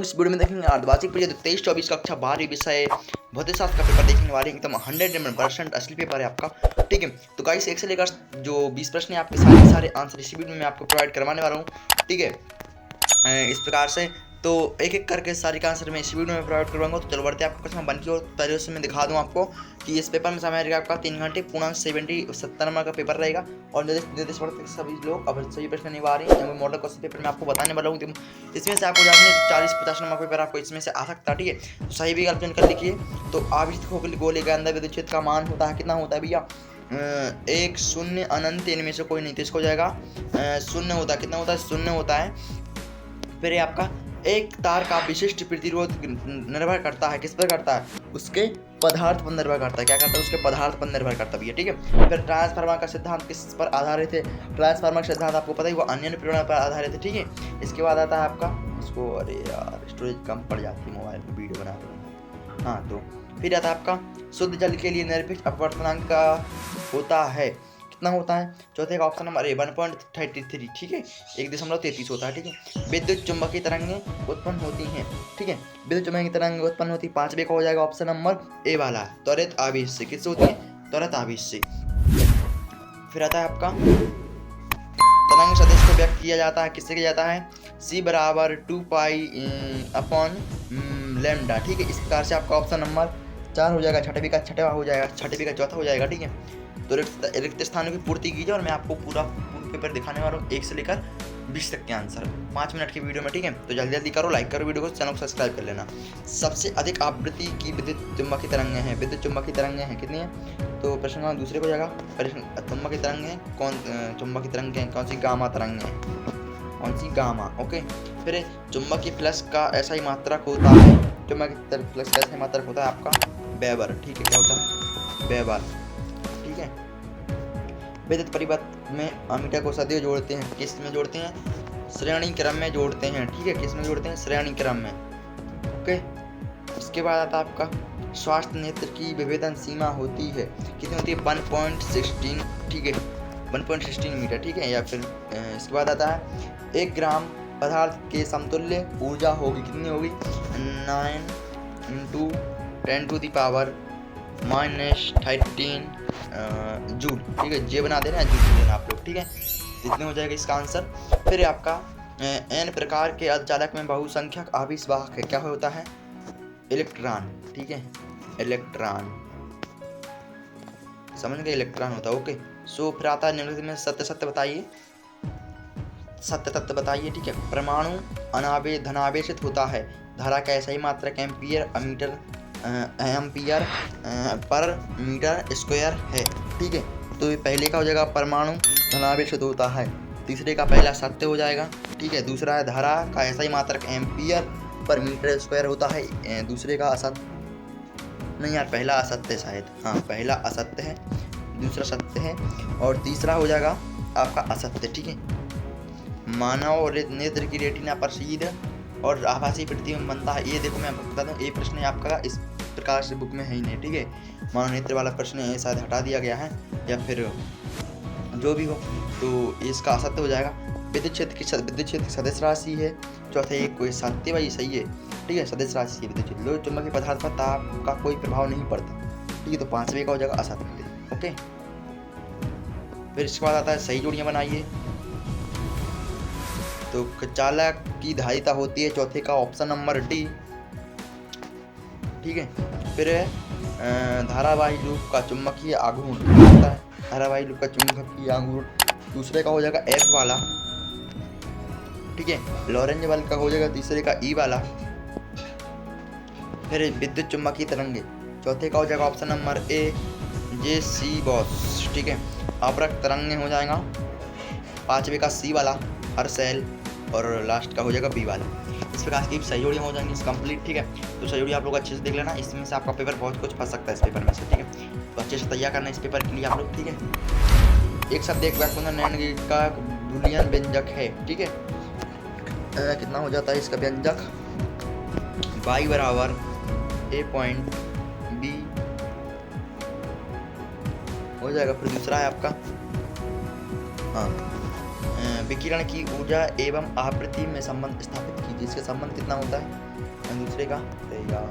इस वीडियो में देखेंगे अर्धवार्षिक परीक्षा 23-24 कक्षा 12वीं विषय भौतिक शास्त्र का पेपर देखने वाले एकदम 100% असली पेपर है आपका। ठीक है, तो गाइस एक से लेकर जो 20 प्रश्न है आपके सारे आंसर इसी वीडियो में आपको प्रोवाइड करवाने वाला हूँ। ठीक है, इस प्रकार से तो एक एक करके सारी का आंसर मैं इस वीडियो में प्रोवाइड करवाऊंगा। तो चलो बढ़ते हैं आपको क्वेश्चन बन की और पहले उससे मैं दिखा दूं आपको कि इस पेपर में समय रहेगा आपका 3 घंटे, पूर्णांक 70 नंबर का पेपर रहेगा। और निर्देश पढ़ते सभी लोग अब सभी प्रश्न नहीं आ रही है, मॉडल क्वेश्चन पेपर में आपको बताने वाला हूँ। इसमें से आपको जाने 40-50 नंबर का पेपर आपको इसमें से आ सकता है। ठीक है, तो सही भी गलत कर लिखिए। तो आवेशित गोले के अंदर विद्युत क्षेत्र का मान होता है, कितना होता है भैया? 1 0 अनंत, इनमें से कोई नहीं, तो इसको जाएगा 0 होता है। कितना होता है? 0 होता है। फिर आपका एक तार का विशिष्ट प्रतिरोध निर्भर करता है, किस पर करता है? उसके पदार्थ पर निर्भर करता है। क्या करता है? उसके पदार्थ पर निर्भर करता है। ठीक है, फिर ट्रांसफार्मर का सिद्धांत किस पर आधारित है? ट्रांसफार्मर का सिद्धांत आपको पता ही, वो अन्य प्रेरणा पर आधारित है। ठीक है, इसके बाद आता है आपका इसको, अरे यार स्टोरेज कम पड़ जाती है मोबाइल में वीडियो बनाते हैं। हाँ, तो फिर आता है आपका शुद्ध जल के लिए निरपेक्ष अपवर्तनांक का होता है, कितना होता है? चौथे का ऑप्शन नंबर 1.33। ठीक है, 1.33 होता है। ठीक है, विद्युत चुंबकीय तरंगें उत्पन्न होती हैं। ठीक है, विद्युत चुंबकीय तरंगें उत्पन्न होती है। 5वें का हो जाएगा ऑप्शन नंबर ए वाला, त्वरित आवेश से। किससे होती है? त्वरित आवेश से। फिर आता है आपका तरंग सदिश को व्यक्त किया जाता है, किससे किया जाता है? C बराबर 2 पाई अपॉन लैम्डा। ठीक है, इस प्रकार से आपका ऑप्शन नंबर 4 हो जाएगा, छठवीं का छठवा हो जाएगा, छठवीं का चौथा हो जाएगा। ठीक है, तो रिक्त स्थानों की पूर्ति कीजिए और मैं आपको पूरा पेपर दिखाने वाला हूँ 1 से लेकर 20 तक के आंसर 5 मिनट की वीडियो में। ठीक है, तो जल्दी जल्दी करो, लाइक करो वीडियो को, चैनल को सब्सक्राइब कर लेना। सबसे अधिक आवृत्ति की विद्युत चुंबकीय तरंगें हैं, विद्युत चुंबकीय तरंगें हैं कितनी है? तो प्रश्न नंबर दूसरे को जाएगा, चुंबकीय तरंगें कौन, चुंबकीय तरंगें कौन सी? गामा तरंगें, कौन सी? गामा। ओके, फिर चुंबकीय फ्लक्स का ऐसा ही मात्रक होता है, चुंबकीय फ्लक्स का ऐसा ही मात्रक होता है आपका वेबर। ठीक है, क्या होता है? वेबर। ठीक है, विद्युत परिपथ में अमीटर को सदैव जोड़ते हैं, किस में जोड़ते हैं? श्रेणी क्रम में जोड़ते हैं। ठीक है, किस में जोड़ते हैं? श्रेणी क्रम में। ओके, इसके बाद आता है आपका स्वास्थ्य नेत्र की विभेदन सीमा होती है, कितनी होती है? 1.16। ठीक है, 1.16 मीटर। ठीक है, या फिर इसके बाद आता है 1 ग्राम पदार्थ के समतुल्य ऊर्जा होगी, कितनी होगी? 9 × 10⁻⁻13 जूल। ठीक है, जे बना देना, जूल देना आप लोग। ठीक है, इतने हो जाएगा इसका आंसर। फिर आपका एन प्रकार के अर्धचालक में बहुसंख्यक आवेश वाहक है, क्या होता है? इलेक्ट्रॉन। ठीक है, इलेक्ट्रॉन, समझ गए? इलेक्ट्रॉन होता है। ओके, सो फिर आता है निम्नलिखित में सत्य सत्य बताइए, सत्य तत्व बताइए। ठीक है, परमाणु धनावेशित होता है, धारा का ऐसा ही मात्रक एम्पियर पर मीटर स्क्वायर है। ठीक है, तो ये पहले का हो जाएगा परमाणु धनावेशित होता है, तीसरे का पहला सत्य हो जाएगा। ठीक है, दूसरा है धारा का ऐसा ही मात्रक एम्पियर पर मीटर स्क्वायर होता है, दूसरे का असत्य, नहीं यार पहला असत्य शायद, हाँ पहला असत्य है, दूसरा सत्य है और तीसरा हो जाएगा आपका असत्य। ठीक है, मानव नेत्र की रेटिना पर सीध और आभासी प्रतिबिंब बनता है। ये देखो मैं आपको बता दूं, ये प्रश्न है आपका इस प्रकार से बुक में है ही नहीं। ठीक है, मानव नेत्र वाला प्रश्न है, शायद हटा दिया गया है या फिर जो भी हो, तो इसका असत्य हो जाएगा। विद्युत क्षेत्र की सदिश राशि है, चौथा एक कोई सत्य भाई सही है। ठीक है, सदिश राशि है विद्युत क्षेत्र, लोह चुंबकीय पदार्थ पर ताप का कोई प्रभाव नहीं पड़ता। ठीक है, तो 5वें का हो जाएगा असत्य। ओके, फिर इसके बाद आता है सही जोड़ियाँ बनाइए। तो चालक की धारिता होती है, चौथे का ऑप्शन नंबर डी। ठीक है, फिर धारावाही लूप का चुंबकीय आघूर्ण होता है, धारावाही लूप का चुंबकीय आघूर्ण, दूसरे का हो जाएगा एफ वाला। ठीक है, लॉरेंज बल का हो जाएगा तीसरे का ई वाला। फिर विद्युत चुंबकीय तरंगे, चौथे का हो जाएगा option number A J C Bose. ठीक है, अपरक तरंगे हो जाएगा 5वें का सी वाला हर सेल, और लास्ट का हो जाएगा बी वाला। इस प्रकार की सही जोड़ियाँ हो जाएंगी कंप्लीट। ठीक है, तो सही जोड़ी आप लोग अच्छे से देख लेना, इसमें से आपका पेपर बहुत कुछ फंस सकता है इस पेपर में से। ठीक है, तो अच्छे से तैयार करना इस पेपर के लिए आप लोग। ठीक है, एक शब्द एक वाक्य का बूलियन व्यंजक है। ठीक है, कितना हो जाता है इसका व्यंजक? y बराबर a पॉइंट b हो जाएगा। फिर दूसरा है आपका हाँ, विकिरण की ऊर्जा एवं आवृत्ति में संबंध स्थापित कीजिए। इसका संबंध कितना होता है? दूसरे का रहेगा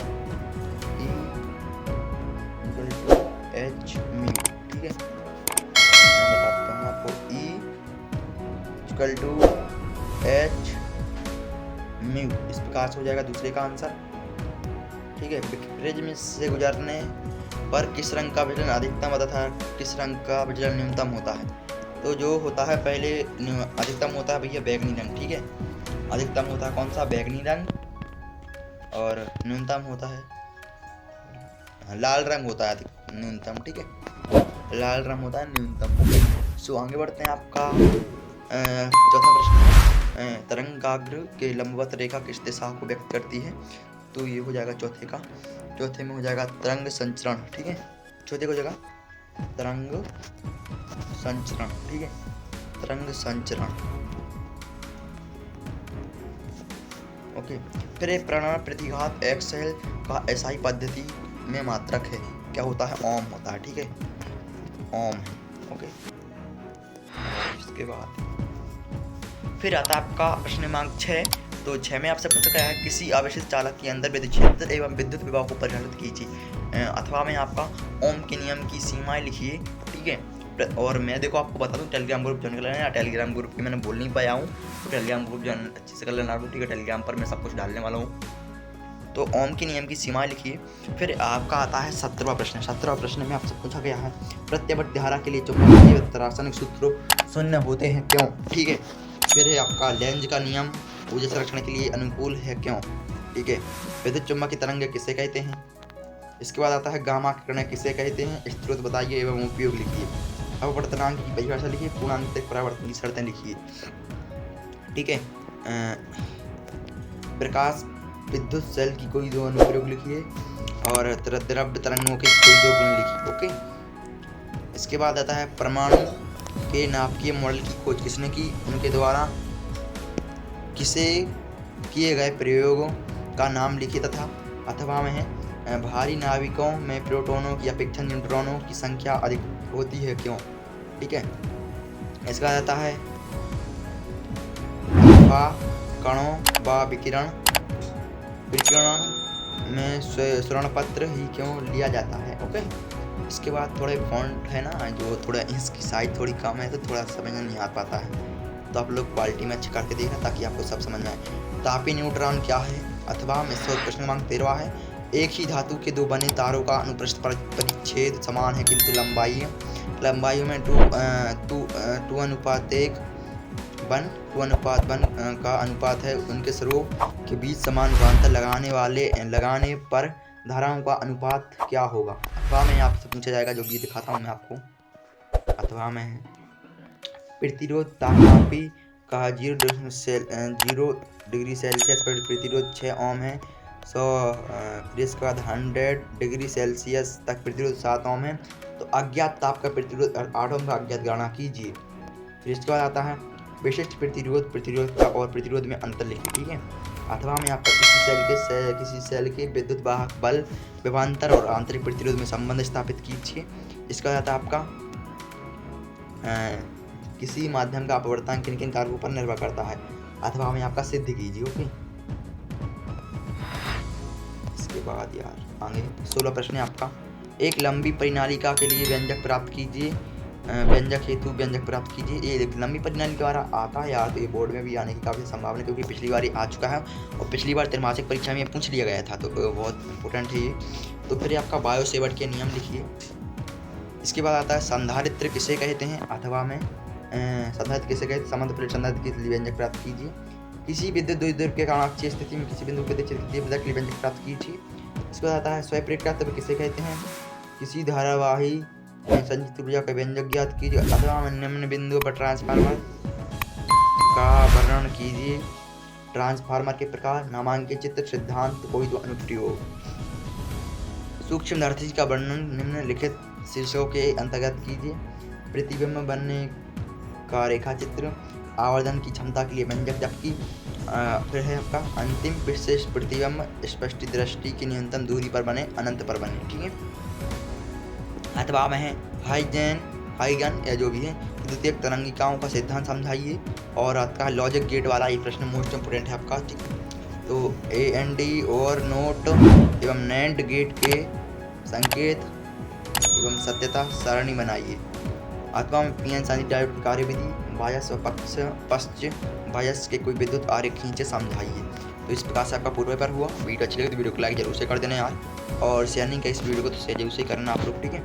E equal to H mu, ठीक है। मैं बताता हूँ आपको, E equal to H mu, इस प्रकार से हो जाएगा दूसरे का आंसर, ठीक है। प्रिज्म से गुजरने पर किस रंग का विचलन अधिकतम तथा किस रंग का विचलन न्यूनतम होता है? तो जो होता है पहले अधिकतम होता है भैया बैगनी रंग, ठीक है। अधिकतम होता है कौन सा? बैगनी रंग, और न्यूनतम होता है लाल रंग होता है न्यूनतम, ठीक है। लाल रंग होता है न्यूनतम। सो आगे बढ़ते हैं। आपका चौथा प्रश्न, तरंगाग्र के लंबवत रेखा किस दिशा को व्यक्त करती है? तो ये हो जाएगा चौथे में हो जाएगा तरंग संचरण, ठीक है। चौथे को जगह तरंग संचरण, ठीक है, तरंग संचरण, ओके। फिर एक प्राणायाम प्रतिघात एक्सेल का एसआई पद्धति में मात्रक है, क्या होता है? ओम होता है, ठीक है, ओम है, ओके। इसके बाद फिर आता है आपका प्रश्न क्रमांक 6। तो 6 में आपसे पूछा गया है किसी आवेशित चालक के अंदर विद्युत क्षेत्र एवं विद्युत विभव को परिभाषित कीजिए, अथवा में आपका ओम के नियम की सीमाएं लिखिए, ठीक है। और मैं देखो आपको बता दूं, टेलीग्राम ग्रुप ज्वाइन कर लेना। टेलीग्राम ग्रुप की मैंने बोल नहीं पाया हूँ, तो टेलीग्राम ग्रुप ज्वाइन अच्छे से कर लेना, ठीक है। टेलीग्राम पर मैं सब कुछ डालने वाला हूँ। तो ओम के नियम की सीमाएं लिखिए। फिर आपका आता है 17वां प्रश्न। 17वां प्रश्न में आपसे पूछा गया है प्रत्यावर्त धारा के लिए चुंबकीय रासायनिक सूत्र शून्य होते हैं, क्यों? ठीक है। फिर है आपका लेंज का नियम ऊर्जा संरक्षण के लिए अनुकूल है, क्यों? ठीक है। विद्युत चुम्बकीय तरंग किसे कहते हैं? इसके बाद आता है गामा किरणें किसे कहते हैं? स्रोत बताइए एवं उपयोग लिखिए। अपवर्तनांक की परिभाषा लिखिए। पूर्णांक परावर्तन की शर्तें लिखिए, ठीक है। प्रकाश विद्युत सेल की कोई दो अनुप्रयोग लिखिए, और द्रव्य तरंगों के कोई दो गुण लिखिए, ओके। इसके बाद आता है परमाणु के नाभिकीय मॉडल की खोज किसने की? उनके द्वारा किसे किए गए प्रयोगों का नाम लिखिए, तथा अथवा में है भारी नाविकों में प्रोटॉनों की अपेक्षा न्यूट्रॉनों की संख्या अधिक होती है, क्यों? ठीक है। इसका आता है कणों व विकिरण में स्वर्णपत्र ही क्यों लिया जाता है, ओके। इसके बाद थोड़े फॉन्ट है ना, जो थोड़ा इसकी साइज थोड़ी कम है, तो थोड़ा समझ नहीं आ पाता है, तो आप लोग क्वालिटी में अच्छे करके देखना ताकि आपको सब समझ में आए। तापीय न्यूट्रॉन क्या है? अथवा में प्रश्न क्रमांक 13 है। एक ही धातु के दो बने तारों का अनुप्रस्थ परिच्छेद समान है, किंतु लंबाई में 2:1 का अनुपात है। उनके स्वरूप के बीच समान विभवांतर लगाने पर धाराओं का अनुपात क्या होगा? अथवा में आपसे पूछा जाएगा, जो भी दिखाता हूँ मैं आपको। अथवा में है प्रतिरोध तापमापी का 0 डिग्री सेल्सियस पर प्रतिरोध 6 ओम है। फिर इसके बाद 100 डिग्री सेल्सियस तक प्रतिरोध 7 ओम है। तो अज्ञात ताप का प्रतिरोध 8 ओम का अज्ञात गणना कीजिए। फिर इसके बाद आता है विशिष्ट प्रतिरोध का और प्रतिरोध में अंतर लिखिए, ठीक है। अथवा में आपका किसी सेल के विद्युत वाहक बल विभवांतर और आंतरिक प्रतिरोध में संबंध स्थापित कीजिए। इसका आता है आपका किसी माध्यम का अपवर्तन किन किन कारकों पर निर्भर करता है। अथवा में आपका सिद्ध कीजिए, ओके। इसके बाद यार आगे 16 प्रश्न है आपका। एक लंबी परिनालिका के लिए व्यंजक प्राप्त कीजिए, व्यंजक हेतु व्यंजक प्राप्त कीजिए। ये लंबी परिनालिका द्वारा आता है यार, तो ये बोर्ड में भी आने की काफ़ी संभावना है, क्योंकि पिछली बार ये आ चुका है और पिछली बार त्रैमासिक परीक्षा में ये पूछ लिया गया था, तो बहुत इंपॉर्टेंट है ये। तो फिर आपका बायो सेवर्ट के नियम लिखिए। इसके बाद आता है संधारित्र किसे कहते हैं? अथवा में संधारित्र किसे कहते हैं? संबंध प्लेट संधारित्र के लिए व्यंजक प्राप्त कीजिए। किसी विद्युत द्विध्रुव के काणाक्षीय स्थिति में किसी बिंदु विद्युत क्षेत्र के लिए व्यंजक प्राप्त कीजिए। इसके बाद आता है स्वप्रेरकत्व किसे कहते हैं? किसी धारावाही संचित ऊर्जा का व्यंजक ज्ञात कीजिए। अथवा में निम्न बिंदु पर ट्रांसफार्मर का वर्णन कीजिए। ट्रांसफार्मर के प्रकार, नामांकित चित्र, सिद्धांत, कोई दो अनुप्रयोग। सूक्ष्मदर्शी का वर्णन निम्नलिखित शीर्षकों के अंतर्गत कीजिए। प्रतिबिंब बनने का रेखा चित्र, आवर्धन की क्षमता के लिए व्यंजक, जबकि फिर है आपका अंतिम विशेष प्रतिबिंब स्पष्ट दृष्टि की न्यूनतम दूरी पर बने, अनंत पर बने, ठीक है। अथवा में है हाइगन या जो भी है द्वितीयक तरंगिकाओं का सिद्धांत समझाइए। और आपका लॉजिक गेट वाला ये प्रश्न मोस्ट इंपोर्टेंट है आपका, ठीक। तो AND और नोट एवं NAND गेट के संकेत एवं सत्यता सारणी बनाइए। अथवा में पीएन शादी डायोड की कार्यविधि, बायस व पश्च बायस के कोई विद्युत आरे खींचे समझाइए। तो इस प्रकार से आपका पूरा पेपर हुआ। वीडियो अच्छी लगी तो वीडियो को लाइक जरूर से कर देना यार, और शेयर नहीं किया इस वीडियो को तो शेयर जरूर से करना आप लोग, ठीक है।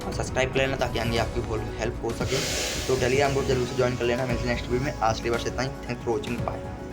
और सब्सक्राइब कर लेना ताकि आगे आपकी हेल्प हो सके। तो टेलीग्राम ग्रुप जरूर से ज्वाइन कर लेना। मिलते हैं नेक्स्ट वीडियो में। आज के लिए बस इतना ही। Thanks for watching, bye.